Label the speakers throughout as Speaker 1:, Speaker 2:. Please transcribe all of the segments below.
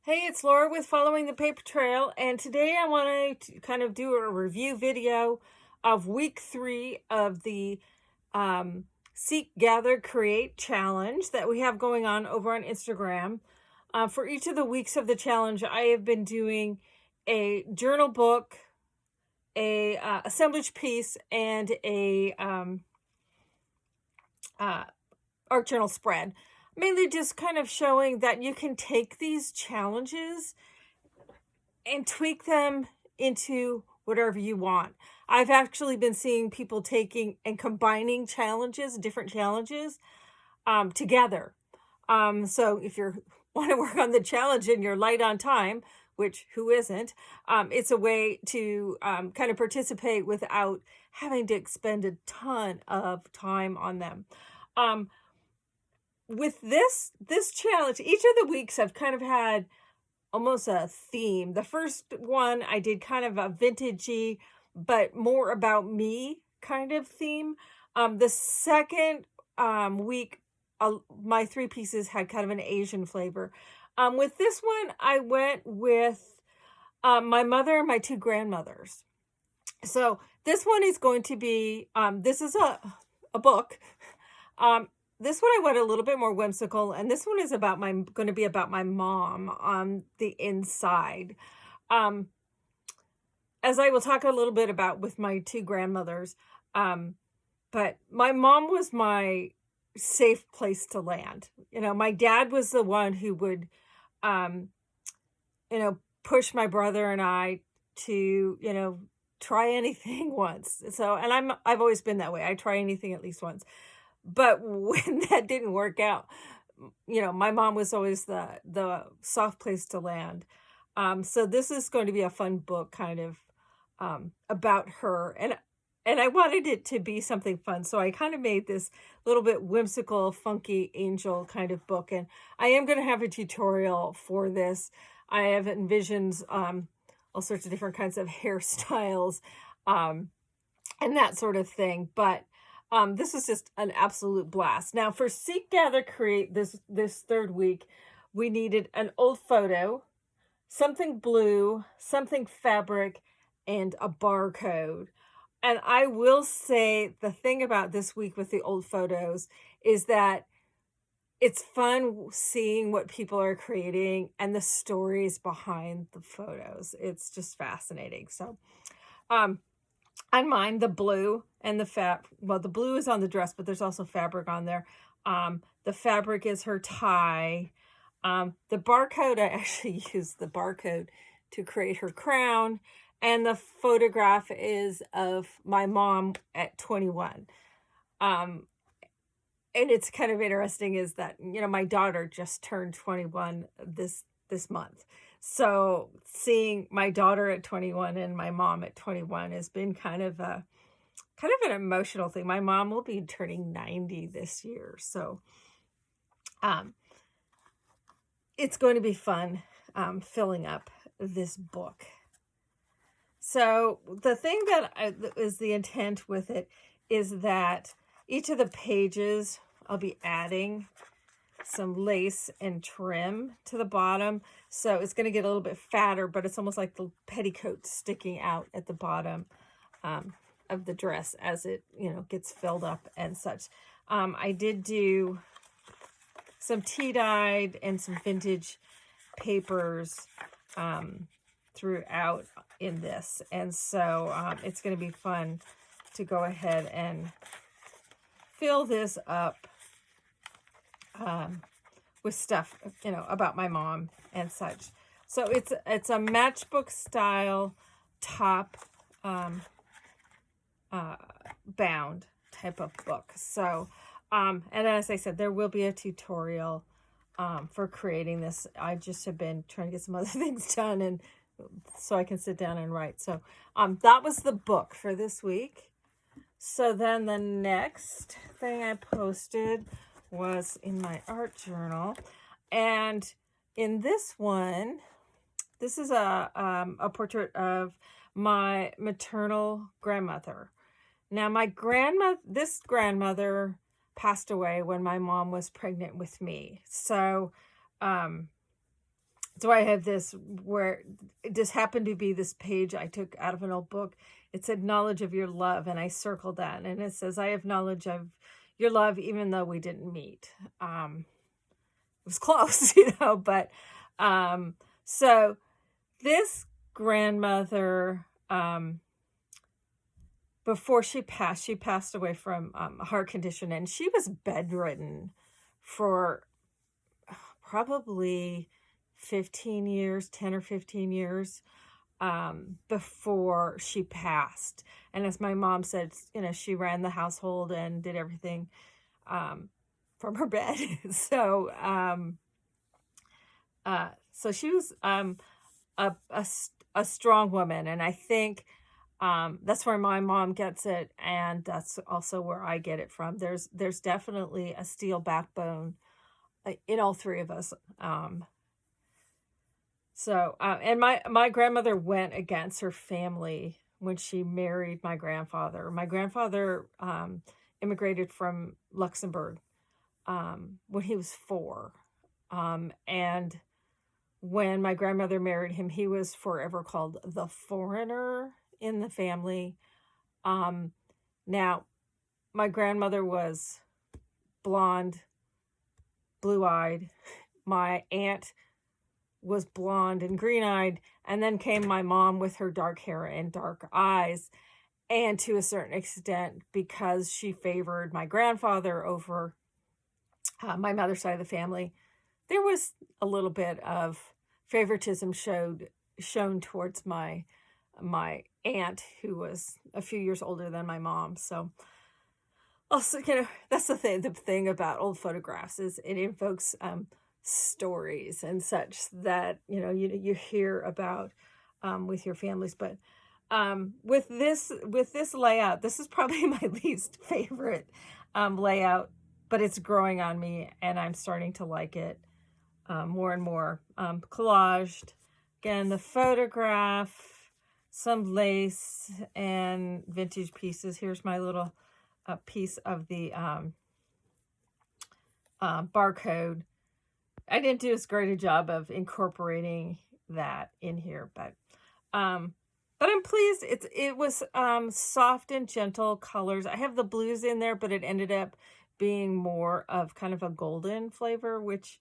Speaker 1: Hey, it's Laura with Following the Paper Trail, and today I want to kind of do a review video of week 3 of the Seek, Gather, Create challenge that we have going on over on Instagram. For each of the weeks of the challenge, I have been doing a journal book, a assemblage piece, and a art journal spread. Mainly just kind of showing that you can take these challenges and tweak them into whatever you want. I've actually been seeing people taking and combining challenges, different challenges, together. So if you want to work on the challenge and you're light on time, which who isn't, it's a way to kind of participate without having to expend a ton of time on them. With this challenge, each of the weeks I've kind of had almost a theme. The first one I did kind of a vintagey, but more about me kind of theme. The second week, my 3 pieces had kind of an Asian flavor. With this one, I went with my mother and my 2 grandmothers. So this one is going to be, this is a book. This one I went a little bit more whimsical, and this one is going to be about my mom on the inside. As I will talk a little bit about with my 2 grandmothers, but my mom was my safe place to land. My dad was the one who would, push my brother and I to, try anything once. So, and I've always been that way. I try anything at least once. But when that didn't work out, my mom was always the soft place to land. So this is going to be a fun book kind of about her. And I wanted it to be something fun. So I kind of made this little bit whimsical, funky angel kind of book. And I am going to have a tutorial for this. I have envisioned all sorts of different kinds of hairstyles and that sort of thing. But this is just an absolute blast. Now for Seek, Gather, Create this third week, we needed an old photo, something blue, something fabric, and a barcode. And I will say the thing about this week with the old photos is that it's fun seeing what people are creating and the stories behind the photos. It's just fascinating. So, on mine, the blue and the blue is on the dress, but there's also fabric on there. The fabric is her tie. The barcode, I actually used the barcode to create her crown. And the photograph is of my mom at 21. And it's kind of interesting is that, my daughter just turned 21 this month. So seeing my daughter at 21 and my mom at 21 has been kind of an emotional thing. My mom will be turning 90 this year. So it's going to be fun filling up this book. So the thing that is the intent with it is that each of the pages I'll be adding some lace and trim to the bottom. So it's going to get a little bit fatter, but it's almost like the petticoat sticking out at the bottom of the dress as it, gets filled up and such. I did do some tea-dyed and some vintage papers throughout in this. And so it's going to be fun to go ahead and fill this up with stuff, about my mom and such. So it's a matchbook style top bound type of book. So, and as I said, there will be a tutorial for creating this. I just have been trying to get some other things done and so I can sit down and write. So that was the book for this week. So then the next thing I posted was in my art journal. And in this one, this is a portrait of my maternal grandmother. Now this grandmother passed away when my mom was pregnant with me. So So I have this where it just happened to be this page I took out of an old book. It said knowledge of your love, and I circled that, and it says I have knowledge of your love even though we didn't meet. It was close, but so this grandmother, before she passed away from a heart condition, and she was bedridden for probably 15 years, 10 or 15 years, before she passed. And as my mom said, she ran the household and did everything from her bed. So, so she was a strong woman, and I think that's where my mom gets it, and that's also where I get it from. There's definitely a steel backbone in all three of us. And my grandmother went against her family when she married my grandfather. My grandfather immigrated from Luxembourg when he was 4. And when my grandmother married him, he was forever called the foreigner in the family. Now, my grandmother was blonde, blue-eyed. My aunt was blonde and green-eyed, and then came my mom with her dark hair and dark eyes. And to a certain extent, because she favored my grandfather over my mother's side of the family, there was a little bit of favoritism shown towards my aunt, who was a few years older than my mom. So also, that's the thing about old photographs, is it invokes stories and such that you hear about with your families. But with this layout, this is probably my least favorite layout, but it's growing on me, and I'm starting to like it more and more. Collaged, again, the photograph, some lace, and vintage pieces. Here's my little piece of the barcode. I didn't do as great a job of incorporating that in here, but I'm pleased. It was soft and gentle colors. I have the blues in there, but it ended up being more of kind of a golden flavor, which,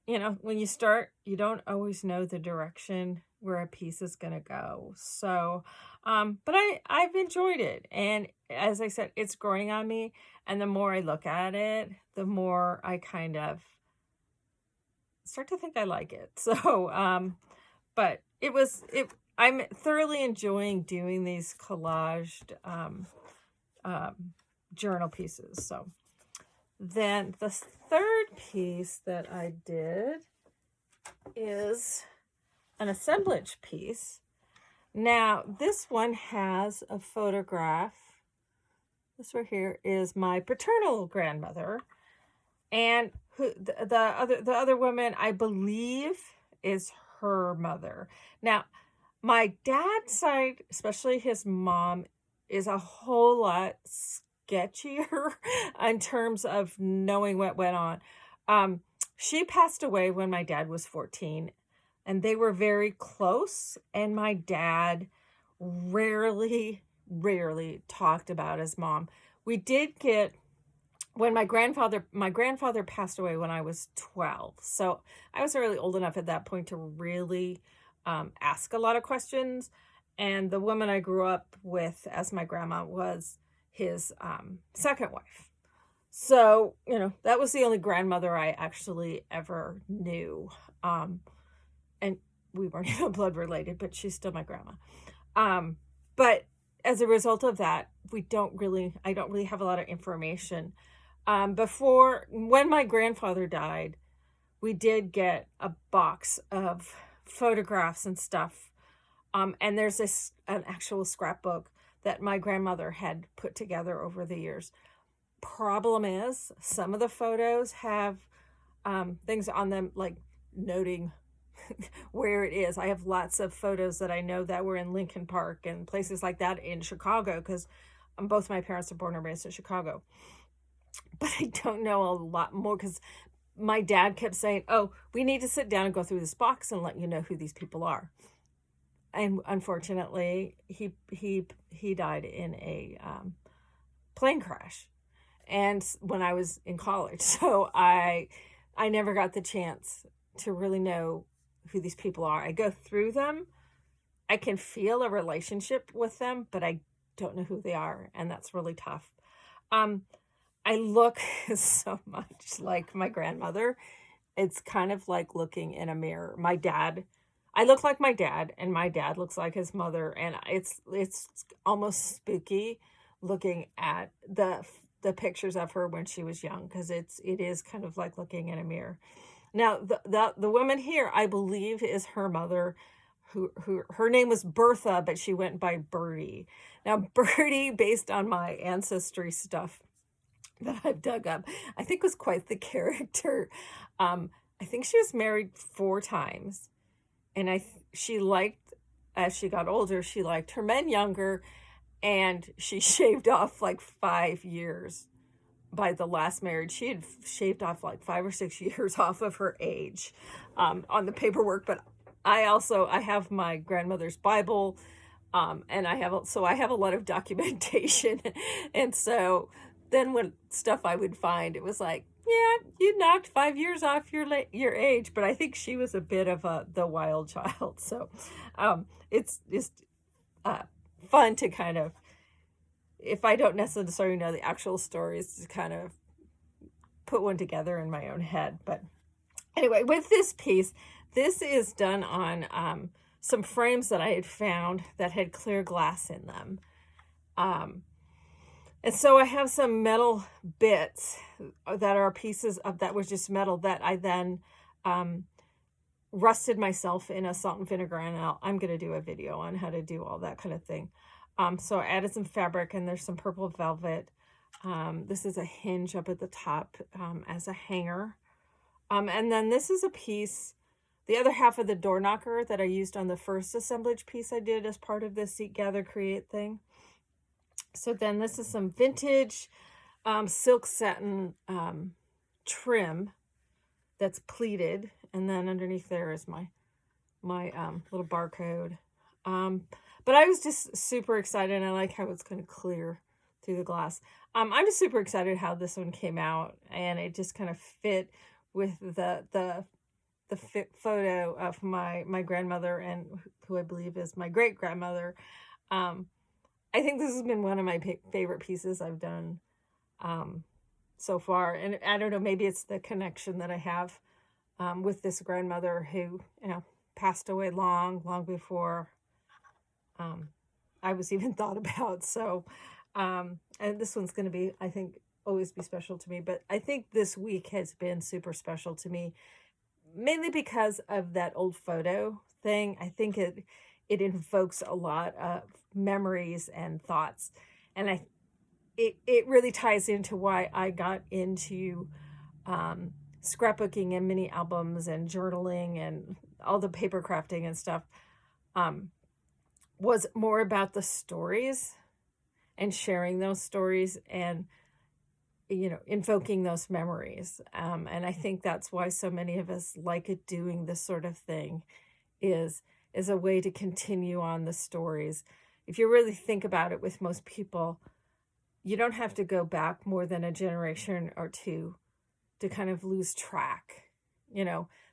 Speaker 1: when you start, you don't always know the direction where a piece is going to go. So, but I've enjoyed it. And as I said, it's growing on me. And the more I look at it, the more I kind of start to think I like it. So, but I'm thoroughly enjoying doing these collaged journal pieces. So then the third piece that I did is an assemblage piece. Now, this one has a photograph. This right here is my paternal grandmother, and the other woman, I believe, is her mother. Now, my dad's side, especially his mom, is a whole lot sketchier in terms of knowing what went on. She passed away when my dad was 14, and they were very close, and my dad rarely talked about his mom. We did get, when my grandfather passed away when I was 12, so I was really old enough at that point to really ask a lot of questions. And the woman I grew up with as my grandma was his second wife. So, that was the only grandmother I actually ever knew. And we weren't even blood related, but she's still my grandma. But as a result of that, I don't really have a lot of information. When my grandfather died, we did get a box of photographs and stuff. And there's an actual scrapbook that my grandmother had put together over the years. Problem is, some of the photos have things on them like noting where it is. I have lots of photos that I know that were in Lincoln Park and places like that in Chicago, because both my parents are born and raised in Chicago. But I don't know a lot more, because my dad kept saying, "Oh, we need to sit down and go through this box and let you know who these people are." And unfortunately, he died in a plane crash, and when I was in college, so I never got the chance to really know who these people are. I go through them, I can feel a relationship with them, but I don't know who they are, and that's really tough. Um, I look so much like my grandmother. It's kind of like looking in a mirror. I look like my dad, and my dad looks like his mother, and it's almost spooky looking at the pictures of her when she was young, because it is kind of like looking in a mirror. Now, the woman here, I believe, is her mother, who her name was Bertha, but she went by Birdie. Now, Birdie, based on my ancestry stuff that I've dug up, I think was quite the character. I think she was married 4 times, and she liked, as she got older, she liked her men younger, and she shaved off like 5 years by the last marriage. She had shaved off like 5 or 6 years off of her age on the paperwork. But I have my grandmother's Bible, and I have a lot of documentation, and so then when stuff I would find, it was like, yeah, you knocked 5 years off your age, but I think she was a bit of the wild child. So it's just uh, fun to kind of, if I don't necessarily know the actual stories, to kind of put one together in my own head. But anyway, with this piece, this is done on some frames that I had found that had clear glass in them. And so I have some metal bits that are pieces of that was just metal that I then rusted myself in a salt and vinegar, and I'm going to do a video on how to do all that kind of thing. So I added some fabric, and there's some purple velvet. This is a hinge up at the top as a hanger. And then this is a piece, the other half of the door knocker that I used on the first assemblage piece I did as part of this Seek, Gather, Create thing. So then this is some vintage silk satin trim that's pleated, and then underneath there is my little barcode. But I was just super excited, and I like how it's kind of clear through the glass. I'm just super excited how this one came out, and it just kind of fit with the photo of my grandmother, and who I believe is my great grandmother. I think this has been one of my favorite pieces I've done so far. And I don't know, maybe it's the connection that I have with this grandmother who, passed away long before I was even thought about. So, and this one's going to be, I think, always be special to me. But I think this week has been super special to me, mainly because of that old photo thing. I think it invokes a lot of memories and thoughts, and it really ties into why I got into scrapbooking and mini albums and journaling and all the paper crafting and stuff. Was more about the stories and sharing those stories and invoking those memories. And I think that's why so many of us like it, doing this sort of thing is a way to continue on the stories. If you really think about it, with most people, you don't have to go back more than a generation or two to kind of lose track.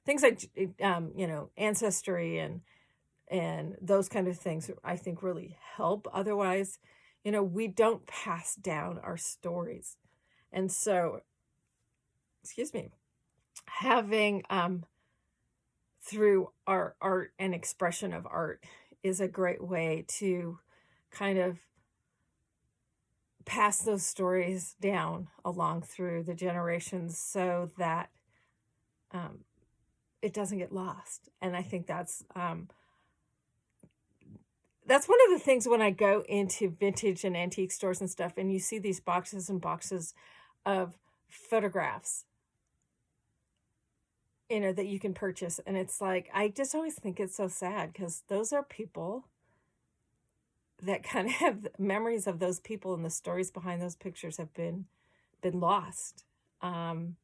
Speaker 1: Things like ancestry and those kind of things, I think, really help. Otherwise, we don't pass down our stories. And so, having through our art and expression of art is a great way to kind of pass those stories down along through the generations, so that it doesn't get lost. And I think that's one of the things when I go into vintage and antique stores and stuff, and you see these boxes and boxes of photographs, that you can purchase. And it's like, I just always think it's so sad, because those are people that kind of have memories of those people, and the stories behind those pictures have been lost. And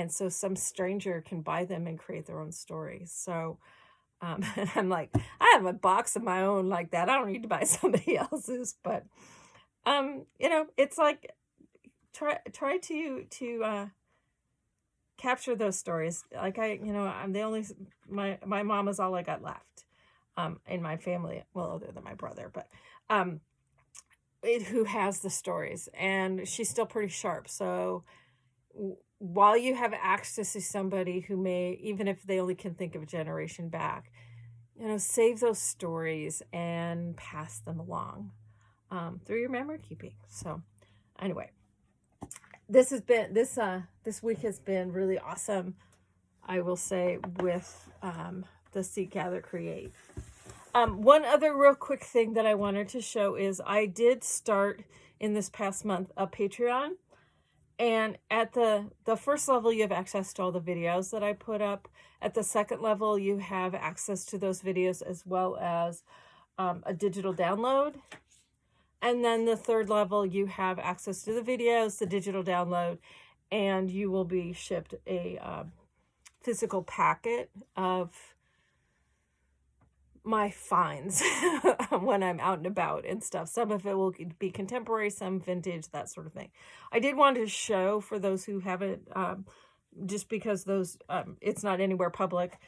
Speaker 1: And so some stranger can buy them and create their own stories. So and I'm like, I have a box of my own like that. I don't need to buy somebody else's. But it's like try to capture those stories. Like I'm the only my mom is all I got left in my family. Well, other than my brother, but who has the stories, and she's still pretty sharp. So while you have access to somebody who may, even if they only can think of a generation back, save those stories and pass them along through your memory keeping. So anyway, this week has been really awesome, I will say, with the Seek, Gather, Create. One other real quick thing that I wanted to show is I did start in this past month a Patreon. And at the first level, you have access to all the videos that I put up. At the second level, you have access to those videos as well as a digital download. And then the third level, you have access to the videos, the digital download, and you will be shipped a physical packet of my finds when I'm out and about and stuff. Some of it will be contemporary, some vintage, that sort of thing. I did want to show for those who haven't, just because those it's not anywhere public.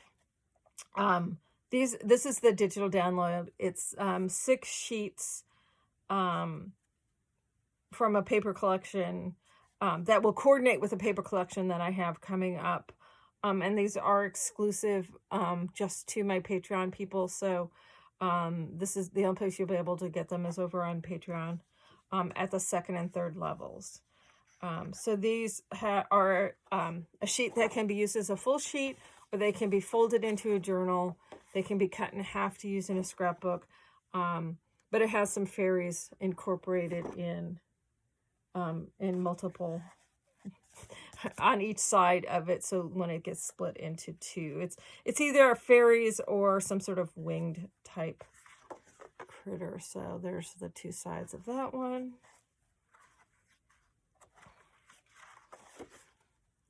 Speaker 1: This is the digital download. It's 6 sheets from a paper collection that will coordinate with a paper collection that I have coming up. And these are exclusive just to my Patreon people. So this is the only place you'll be able to get them is over on Patreon at the second and third levels. So these are a sheet that can be used as a full sheet, or they can be folded into a journal. They can be cut in half to use in a scrapbook. But it has some fairies incorporated in multiple on each side of it, so when it gets split into 2, it's either fairies or some sort of winged type critter. So there's the 2 sides of that one,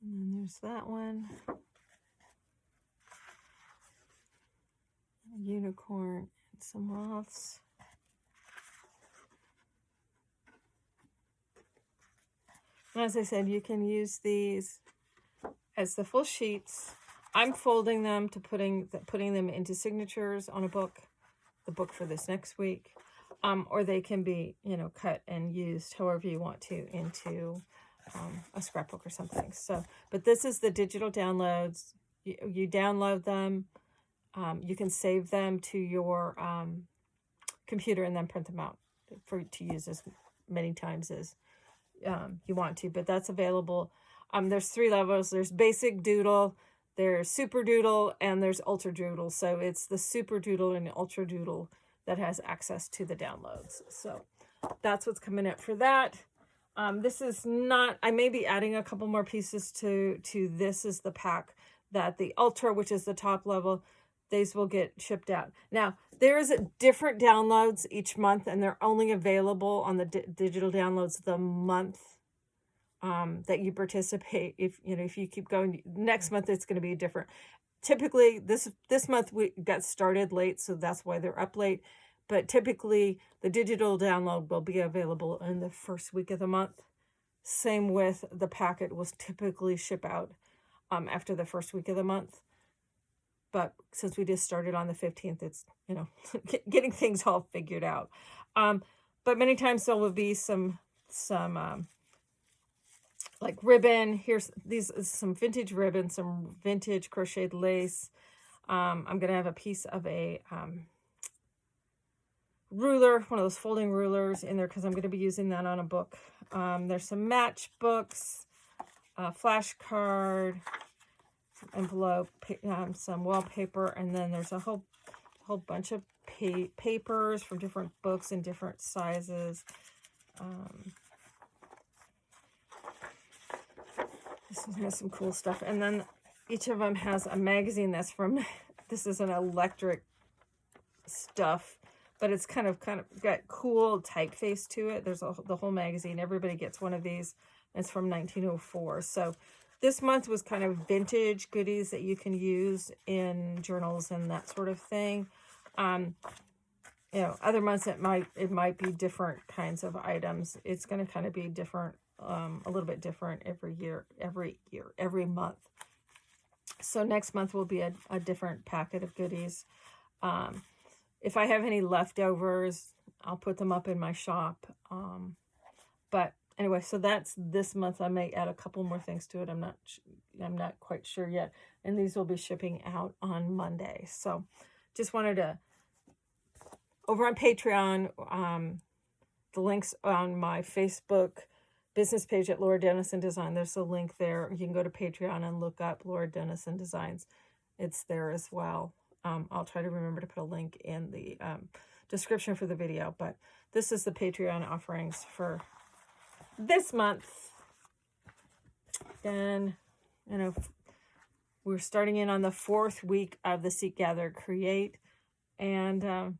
Speaker 1: and then there's that one, a unicorn and some moths. As I said, you can use these as the full sheets. I'm folding them to putting them into signatures on a book, the book for this next week, or they can be, cut and used however you want to into a scrapbook or something. So, but this is the digital downloads. You download them. You can save them to your computer and then print them out to use as many times as you want to, but that's available. There's 3 levels. There's basic doodle, there's super doodle, and there's ultra doodle. So it's the super doodle and the ultra doodle that has access to the downloads. So that's what's coming up for that. This is not, I may be adding a couple more pieces to this is the pack that the ultra, which is the top level, these will get shipped out. Now, there's different downloads each month, and they're only available on the digital downloads the month that you participate. If you keep going, next month it's going to be different. Typically, this month we got started late, so that's why they're up late. But typically, the digital download will be available in the first week of the month. Same with the packet will typically ship out after the first week of the month. But since we just started on the 15th, it's, getting things all figured out. But many times there will be some like ribbon. Here's some vintage ribbon, some vintage crocheted lace. I'm going to have a piece of a ruler, one of those folding rulers in there because I'm going to be using that on a book. There's some matchbooks, a flashcard, envelope, some wallpaper, and then there's a whole bunch of papers from different books in different sizes. This one has some cool stuff, and then each of them has a magazine that's from, this is an electric stuff, but it's kind of got cool typeface to it. There's the whole magazine. Everybody gets one of these. It's from 1904. So This month was kind of vintage goodies that you can use in journals and that sort of thing. You know, other months it might be different kinds of items. It's going to kind of be different, a little bit different every month. So next month will be a different packet of goodies. If I have any leftovers, I'll put them up in my shop. But anyway, so that's this month. I may add a couple more things to it. I'm not quite sure yet. And these will be shipping out on Monday. So just wanted to, over on Patreon, the links on my Facebook business page at Laura Dennison Design. There's a link there. You can go to Patreon and look up Laura Dennison Designs. It's there as well. I'll try to remember to put a link in the description for the video. But this is the Patreon offerings for this month. Then, you know, we're starting in on the 4th week of the Seek, Gather, Create. And I'm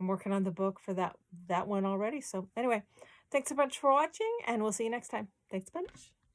Speaker 1: working on the book for that one already. So anyway, thanks a bunch for watching, and we'll see you next time. Thanks a bunch.